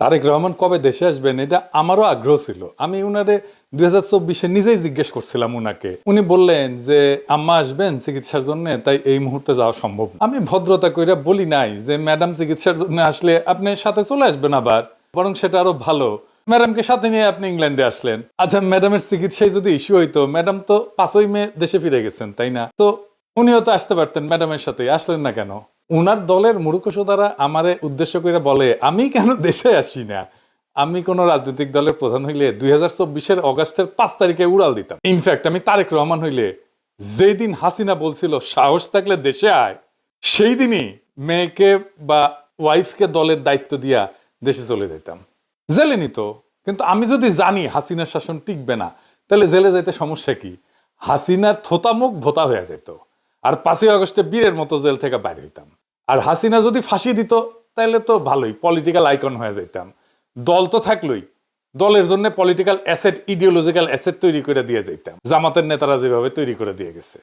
তারেক রহমান কবে দেশে আসবেন এটা আমারও আগ্রহ ছিল। আমি উনারে 2024-এ নিজেই জিজ্ঞেস করছিলাম উনাকে। উনি বললেন যে আম্মা আসবেন চিকিৎসার জন্য, তাই এই মুহূর্তে যাওয়া সম্ভব না। আমি ভদ্রতা কইরা বলি নাই যে ম্যাডাম চিকিৎসার জন্য আসলে আপনি সাথে চলে আসবেন, আবার বরং সেটা আরো ভালো, ম্যাডামকে সাথে নিয়ে আপনি ইংল্যান্ডে আসলেন। আচ্ছা, ম্যাডামের চিকিৎসায় যদি ইস্যু হইতো, ম্যাডাম তো 5ই মে দেশে ফিরে গেছেন, তাই না? তো উনিও তো আসতে পারতেন, ম্যাডামের সাথে আসলেন না কেন? উনার দলের মূর্খসোদারা আমারে উদ্দেশ্য করে বলে আমি কেন দেশে আসি না। আমি কোন রাজনৈতিক দলের প্রধান হইলে 2024-এর অগাস্টের 5 তারিখে উড়াল দিতাম। ইনফ্যাক্ট আমি তারেক রহমান হইলে যেই দিন হাসিনা বলছিল সাহস থাকলে দেশে আয়, সেই দিনই মেয়েকে বা ওয়াইফকে দলের দায়িত্ব দিয়া দেশে চলে যেতাম। জেলে নিত, কিন্তু আমি যদি জানি হাসিনার শাসন টিকবে না, তাহলে জেলে যাইতে সমস্যা কি? হাসিনার থোতামুখ ভোতা হয়ে যেত, আর 5ই আগস্টে বীরের মতো জেল থেকে বাইরে হইতাম। আর হাসিনা যদি ফাঁসি দিত, তাহলে তো ভালোই, পলিটিক্যাল আইকন হয়ে যেতাম। দল তো থাকলোই, দলের জন্য পলিটিক্যাল অ্যাসেট, ইডিওলজিক্যাল অ্যাসেট তৈরি করে দিয়ে যেতাম, জামাতের নেতারা যেভাবে তৈরি করে দিয়ে গেছে।